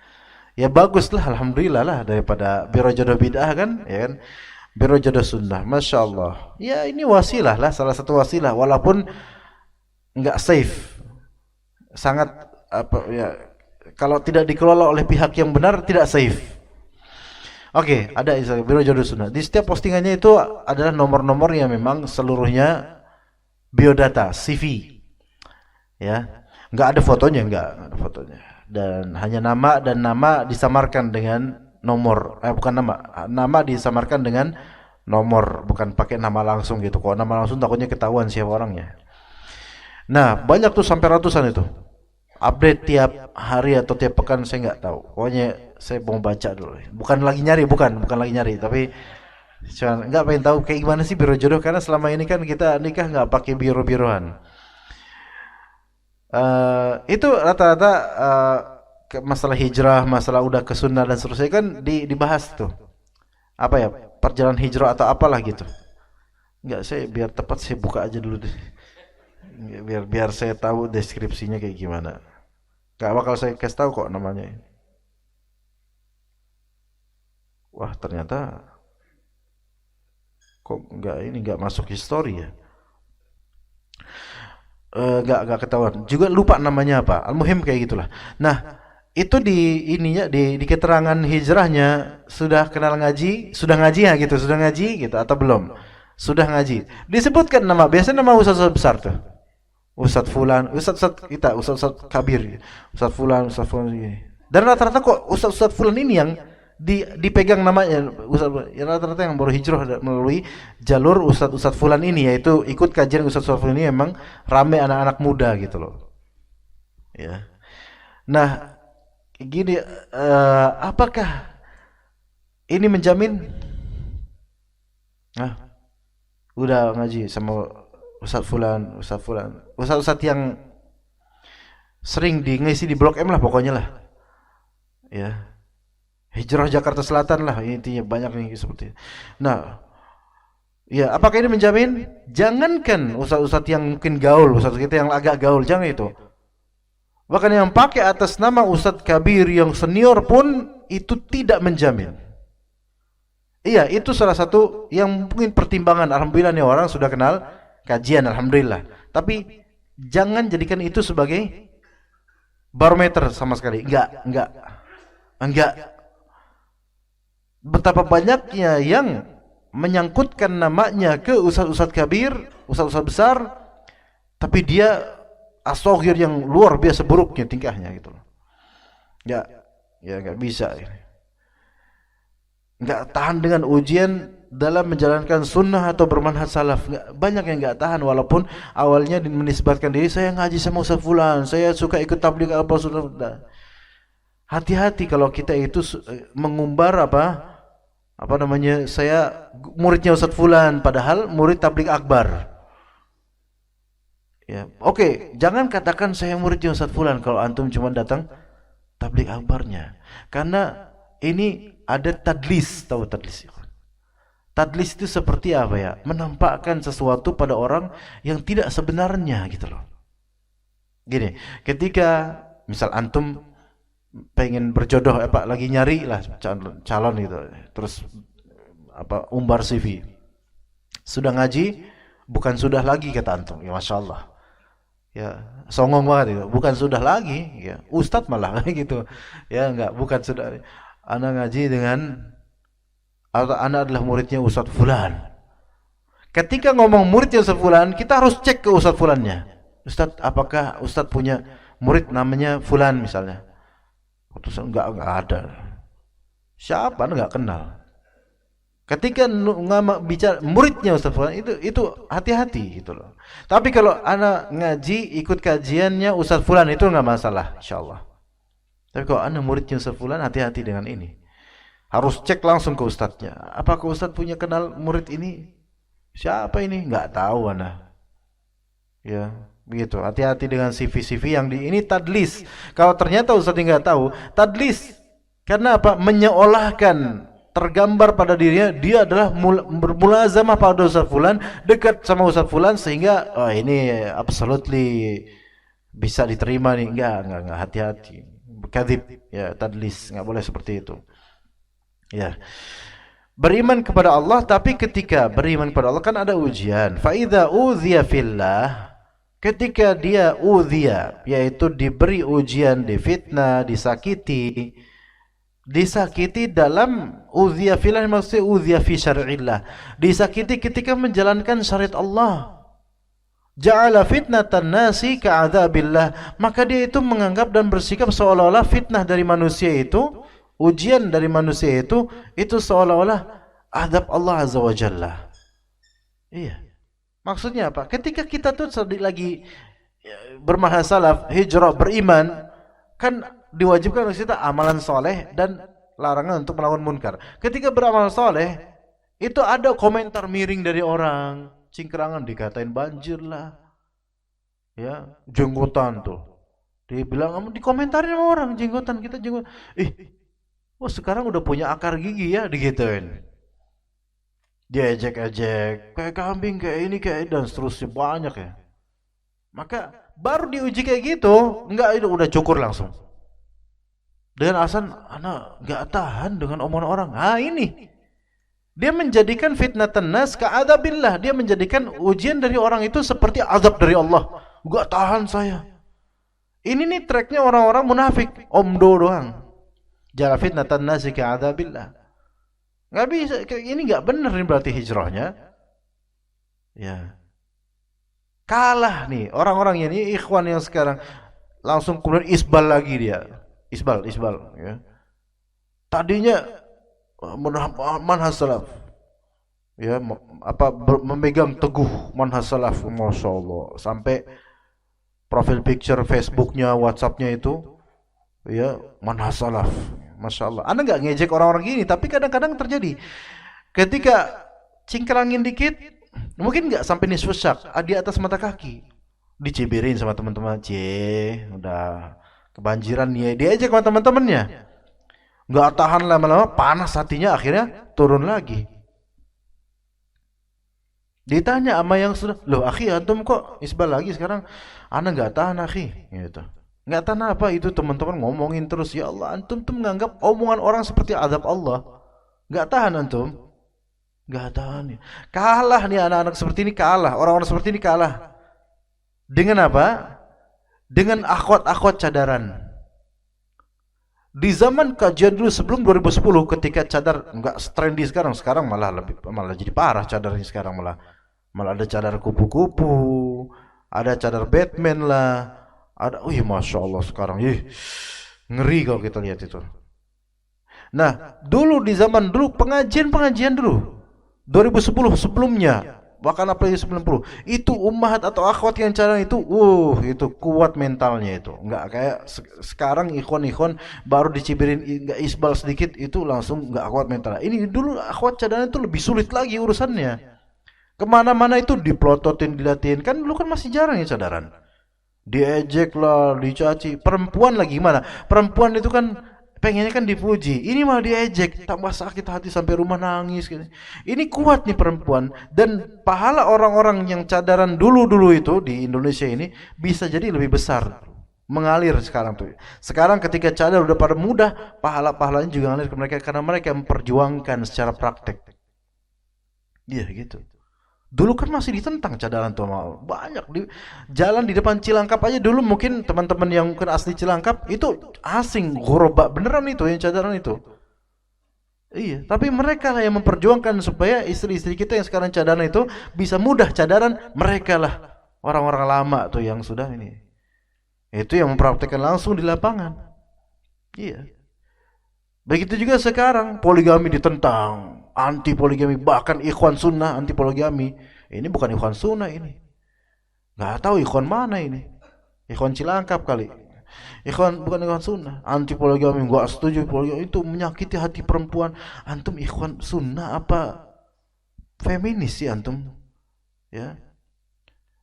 Ya baguslah, alhamdulillah lah, daripada biro jodoh bid'ah kan, ya kan. Biro jodoh sunnah, Masya Allah. Ya ini wasilah lah, salah satu wasilah, walaupun enggak safe, sangat kalau tidak dikelola oleh pihak yang benar tidak safe. Oke, ada biro jodoh sunnah. Di setiap postingannya itu adalah nomor-nomor yang memang seluruhnya biodata, CV. Ya, enggak ada fotonya, enggak ada fotonya. Dan hanya nama, dan nama disamarkan dengan nomor. Bukan nama disamarkan dengan nomor, bukan pakai nama langsung gitu. Kalau nama langsung takutnya ketahuan siapa orangnya. Nah, banyak tuh sampai ratusan itu. Update tiap hari atau tiap pekan saya nggak tahu. Pokoknya saya mau baca dulu. Bukan lagi nyari, tapi cuma nggak pengen tahu kayak gimana sih biro jodoh, karena selama ini kan kita nikah nggak pakai biro-biroan. Itu rata-rata masalah hijrah, masalah udah ke sunnah dan seterusnya kan dibahas tuh. Apa ya, perjalanan hijrah atau apalah gitu. Enggak, saya biar tepat saya buka aja dulu deh. Biar saya tahu deskripsinya kayak gimana. Gak bakal saya kasih tahu kok namanya. Wah, ternyata kok nggak masuk histori ya. Nggak ketahuan. Juga lupa namanya apa. Al-muhim kayak gitulah. Nah, itu di ininya di keterangan hijrahnya sudah kenal ngaji, sudah ngaji ya gitu, sudah ngaji gitu atau belum? Sudah ngaji. Disebutkan nama, biasanya nama ustaz besar tuh. Ustaz fulan, ustaz kita, ustaz kabir, ustaz fulan ini. Dan rata-rata kok ustaz fulan ini yang dipegang namanya ustaz, ya rata-rata yang baru hijrah melalui jalur ustaz fulan ini, yaitu ikut kajian ustaz fulan ini memang rame anak-anak muda gitu loh. Ya. Nah, gini, apakah ini menjamin? Nah, udah ngaji sama Ustaz Fulan, Ustaz yang sering ngisi di Blok M lah pokoknya lah. Ya. Hijrah Jakarta Selatan lah intinya, banyak nih seperti itu. Nah, ya apakah ini menjamin? Jangankan ustaz-ustaz yang mungkin gaul, ustaz kita yang agak gaul, jangan itu. Bahkan yang pakai atas nama Ustadz Kabir yang senior pun itu tidak menjamin. Iya, itu salah satu yang mungkin pertimbangan. Alhamdulillah nih orang sudah kenal kajian, alhamdulillah. Tapi jangan jadikan itu sebagai barometer sama sekali. Enggak. Betapa banyaknya yang menyangkutkan namanya ke Ustadz Kabir, Ustadz besar, tapi dia asogir yang luar biasa buruknya tingkahnya gitu loh. Ya nggak bisa. Nggak tahan dengan ujian dalam menjalankan sunnah atau bermanhaj salaf. Banyak yang nggak tahan walaupun awalnya menisbatkan diri, saya ngaji sama Ustaz Fulan, saya suka ikut tabligh apa sudah. Hati-hati kalau kita itu mengumbar apa namanya, saya muridnya Ustaz Fulan padahal murid tabligh akbar. Ya, oke, jangan katakan saya muridnya Ustaz Fulan kalau antum cuma datang tabligh akbarnya. Karena ini ada tadlis, tahu tadlis? Tadlis itu seperti apa ya? Menampakkan sesuatu pada orang yang tidak sebenarnya gitu loh. Gini, ketika misal antum pengen berjodoh lagi nyari lah calon gitu, terus umbar CV. Sudah ngaji, bukan sudah lagi kata antum. Ya Masya Allah. Ya, songong banget itu. Bukan sudah lagi, ya. Ustadz malah gitu. Ya, bukan sudah. Ana ngaji dengan ana adalah muridnya Ustadz Fulan. Ketika ngomong muridnya Ustadz Fulan, kita harus cek ke Ustadz Fulannya. Ustadz, apakah Ustadz punya murid namanya Fulan misalnya? Terus enggak ada. Siapa? Enggak kenal. Ketika bicara muridnya Ustaz Fulan, itu hati-hati gitu loh. Tapi kalau anak ngaji ikut kajiannya Ustaz Fulan itu enggak masalah insyaallah. Tapi kalau anak muridnya Ustaz Fulan, hati-hati dengan ini. Harus cek langsung ke ustadznya. Apakah ustadz punya kenal murid ini? Siapa ini? Enggak tahu anak. Ya, begitu. Hati-hati dengan CV-CV yang ini tadlis. Kalau ternyata ustadz enggak tahu, tadlis. Karena apa? Menyeolahkan tergambar pada dirinya dia adalah bermulazamah pada Ustaz Fulan, dekat sama Ustaz Fulan, sehingga ini absolutely bisa diterima nih. Enggak, hati-hati. Kadzib, ya, tadlis, enggak boleh seperti itu. Ya. Beriman kepada Allah, tapi ketika beriman kepada Allah kan ada ujian. Fa idza uziya fillah, ketika dia uziya, yaitu diberi ujian, difitnah, disakiti dalam uziya fillah, maksudnya uziya fi syar'illah, disakiti ketika menjalankan syariat Allah. Ja'ala fitnatan nasi ka'adzabillah, maka dia itu menganggap dan bersikap seolah-olah fitnah dari manusia itu, ujian dari manusia itu seolah-olah azab Allah azza wa jalla. Iya. Maksudnya apa? Ketika kita tuh lagi bermanhaj salaf, hijrah, beriman, kan diwajibkan oleh kita amalan soleh dan larangan untuk melakukan munkar. Ketika beramal soleh, itu ada komentar miring dari orang, cingkrangan, dikatain banjir lah, ya, jenggotan tuh, dibilang, dikomentarin sama orang, jenggotan kita jenggotan, sekarang udah punya akar gigi ya, digituin, dia ejek-ejek, kayak kambing, kayak ini, kayak dan seterusnya, banyak ya. Maka baru diuji kayak gitu, enggak, itu udah cukur langsung. Dengan alasan anak enggak tahan dengan omongan orang. Ini dia menjadikan fitnatan nas ka'adzabillah, dia menjadikan ujian dari orang itu seperti azab dari Allah. Enggak tahan saya. Ini nih tracknya orang-orang munafik, omdo doang. Jala fitnatan nasi ka'adzabillah. Nggak bisa, ini nggak bener nih berarti hijrahnya. Ya. Kalah nih orang-orang ini ikhwan yang sekarang langsung kemudian isbal lagi dia. Isbal ya. Tadinya manhaj salaf. Ya, memegang teguh manhaj salaf, Masya Allah. Sampai profil picture Facebooknya, WhatsAppnya itu ya manhaj salaf. Masya Allah. Anda nggak ngejek orang-orang gini, tapi kadang-kadang terjadi ketika cingkrangin dikit, mungkin nggak sampai nisfu syak, di atas mata kaki, dicibirin sama teman-teman, udah kebanjiran nih, diajak sama teman-temannya, nggak tahan lama-lama, panas hatinya, akhirnya turun lagi. Ditanya sama yang sudah, loh akhi antum kok isbal lagi sekarang? Ana nggak tahan akhi, gitu. Nggak tahan apa itu, teman-teman ngomongin terus, ya Allah antum tuh menganggap omongan orang seperti azab Allah. Nggak tahan antum, nggak tahan. Kalah nih anak-anak seperti ini, kalah orang-orang seperti ini, kalah dengan apa? Dengan akhwat-akhwat cadaran. Di zaman kajian dulu sebelum 2010 ketika cadar nggak trendy sekarang malah jadi parah cadarnya sekarang, malah ada cadar kupu-kupu, ada cadar Batman lah, ada, masya Allah sekarang, ngeri kalau kita lihat itu. Nah, dulu di zaman dulu pengajian dulu 2010 sebelumnya, bahkan apalagi 90, itu ummahat atau akhwat yang cadar itu, itu kuat mentalnya itu. Nggak kayak sekarang ikhwan baru dicibirin nggak isbal sedikit itu langsung nggak kuat mental. Ini dulu akhwat cadaran itu lebih sulit lagi urusannya. Kemana-mana itu diplototin, dilatiin. Kan dulu kan masih jarang ya cadaran. Diejek lah, dicaci. Perempuan lagi gimana? Perempuan itu kan pengennya kan dipuji. Ini malah diejek, tambah sakit hati sampai rumah nangis gitu. Ini kuat nih perempuan, dan pahala orang-orang yang cadaran dulu-dulu itu di Indonesia ini bisa jadi lebih besar. Mengalir sekarang tuh. Sekarang ketika cadar udah pada mudah, pahala-pahalanya juga ngalir ke mereka karena mereka memperjuangkan secara praktek. Iya gitu. Dulu kan masih ditentang cadaran tuh, banyak di jalan di depan Cilangkap aja dulu, mungkin teman-teman yang bukan asli Cilangkap itu asing, ghoroba beneran itu yang cadaran itu. Iya, tapi mereka lah yang memperjuangkan supaya istri-istri kita yang sekarang cadaran itu bisa mudah cadaran, mereka lah orang-orang lama tuh yang sudah ini. Itu yang mempraktekkan langsung di lapangan. Iya. Begitu juga sekarang, poligami ditentang, anti poligami, bahkan ikhwan sunnah anti poligami. Ini bukan ikhwan sunnah ini. Nggak tahu ikhwan mana ini. Ikhwan Cilangkap kali. Bukan ikhwan sunnah, anti poligami, nggak setuju poligami, itu menyakiti hati perempuan. Antum ikhwan sunnah apa feminis sih antum? Ya.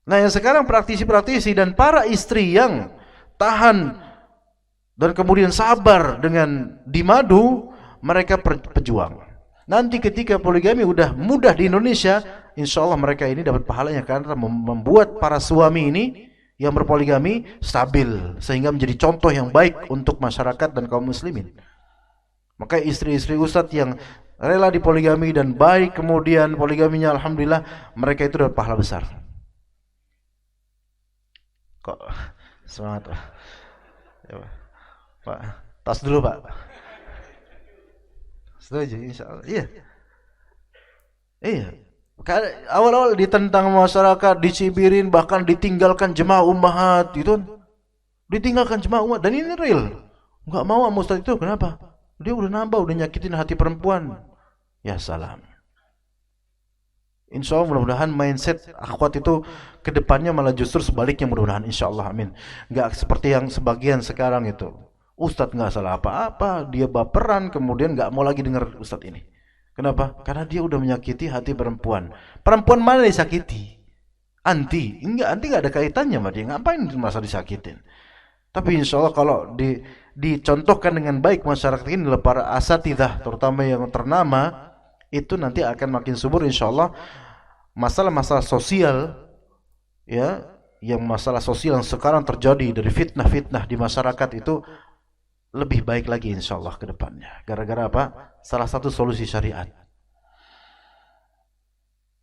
Nah, yang sekarang praktisi-praktisi dan para istri yang tahan dan kemudian sabar dengan dimadu, mereka pejuang. Nanti ketika poligami udah mudah di Indonesia, insya Allah mereka ini dapat pahalanya karena membuat para suami ini yang berpoligami stabil, sehingga menjadi contoh yang baik untuk masyarakat dan kaum muslimin. Maka istri-istri ustadz yang rela dipoligami dan baik kemudian poligaminya alhamdulillah, mereka itu dapat pahala besar. Kok semangat Pak? Ya, Pak, tas dulu Pak. Setuju insya Allah. Iya. Awal-awal ditentang masyarakat, dicibirin, bahkan ditinggalkan jemaah ummahat, gitu. Ditinggalkan jemaah ummahat, dan ini real. Enggak mau sama ustaz itu, kenapa? Dia udah nambah, udah nyakitin hati perempuan. Ya salam. Insya Allah mudah-mudahan mindset akhwat itu kedepannya malah justru sebaliknya, mudah-mudahan insya Allah, amin. Enggak seperti yang sebagian sekarang itu. Ustadz nggak salah apa-apa, dia baperan, kemudian nggak mau lagi dengar ustadz ini. Kenapa? Karena dia udah menyakiti hati perempuan. Perempuan mana disakiti? Anti nggak ada kaitannya sama dia. Ngapain masa disakitin? Tapi insya Allah kalau dicontohkan dengan baik masyarakat ini, para asatidzah terutama yang ternama, itu nanti akan makin subur insya Allah. Masalah-masalah sosial, ya, yang masalah sosial yang sekarang terjadi dari fitnah-fitnah di masyarakat itu lebih baik lagi insya Allah ke depannya. Gara-gara apa? Salah satu solusi syariat.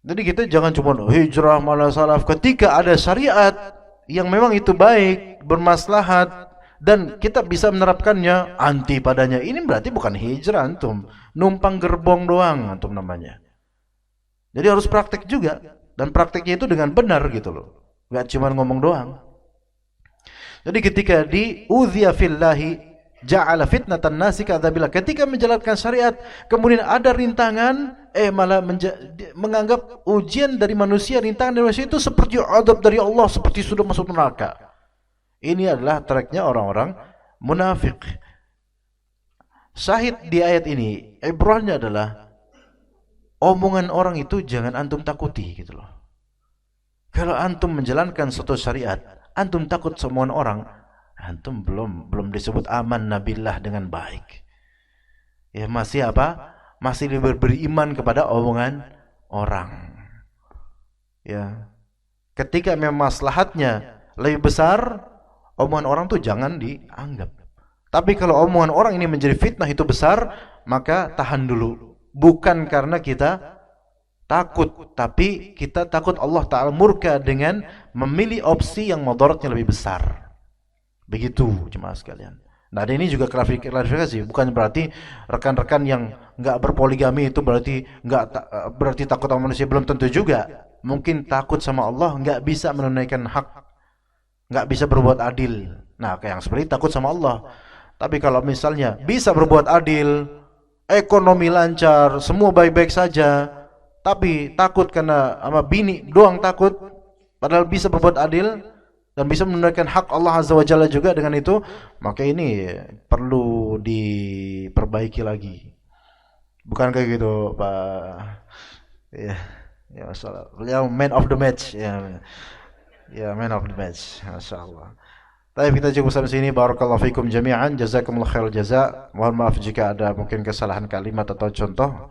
Jadi kita jangan cuma hijrah malah salaf. Ketika ada syariat yang memang itu baik, bermaslahat, dan kita bisa menerapkannya, anti padanya, ini berarti bukan hijrah antum, numpang gerbong doang antum namanya. Jadi harus praktek juga, dan prakteknya itu dengan benar gitu loh, nggak cuma ngomong doang. Jadi ketika diudziya fillahi ja'ala fitnatan nasi ka'adzabillah, ketika menjalankan syariat kemudian ada rintangan, malah menganggap ujian dari manusia, rintangan dari manusia itu seperti azab dari Allah, seperti sudah masuk neraka. Ini adalah tracknya orang-orang munafik. Syahid di ayat ini, ibrahnya adalah omongan orang itu jangan antum takuti gitu loh. Kalau antum menjalankan suatu syariat, antum takut sama orang, antum belum disebut aman nabillah dengan baik. Ya masih apa? Masih beriman kepada omongan orang. Ya. Ketika memang maslahatnya lebih besar, omongan orang tuh jangan dianggap. Tapi kalau omongan orang ini menjadi fitnah itu besar, maka tahan dulu. Bukan karena kita takut, tapi kita takut Allah Ta'ala murka dengan memilih opsi yang mudaratnya lebih besar. Begitu jemaah sekalian. Nah ini juga klarifikasi, bukan berarti rekan-rekan yang nggak berpoligami itu berarti berarti takut sama manusia, belum tentu juga. Mungkin takut sama Allah, nggak bisa menunaikan hak, nggak bisa berbuat adil. Nah kayak yang seperti takut sama Allah. Tapi kalau misalnya bisa berbuat adil, ekonomi lancar, semua baik-baik saja, tapi takut karena sama bini doang takut, padahal bisa berbuat adil dan bisa menunaikan hak Allah Azza wa Jalla juga dengan itu, maka ini perlu diperbaiki lagi. Bukan kayak gitu, Pak. Ya masalah. Beliau man of the match, ya man of the match, masyaallah. Baik, kita cukup sampai sini. Barakallahu fikum jami'an, jazakumullah khairul jaza. Mohon maaf jika ada mungkin kesalahan kalimat atau contoh.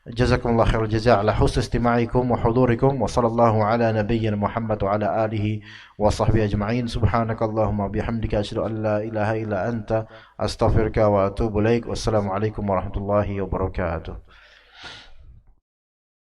Jazakumullah khairul jaza ala husni istima'ikum wa hudurikum, wa sallallahu ala nabiyyina Muhammad wa ala alihi wa sahbihi ajma'in. Subhanakallahumma bihamdika asyhadu an la ilaha illa anta astaghfiruka wa atubu ilaik. Wassalamualaikum warahmatullahi wabarakatuh.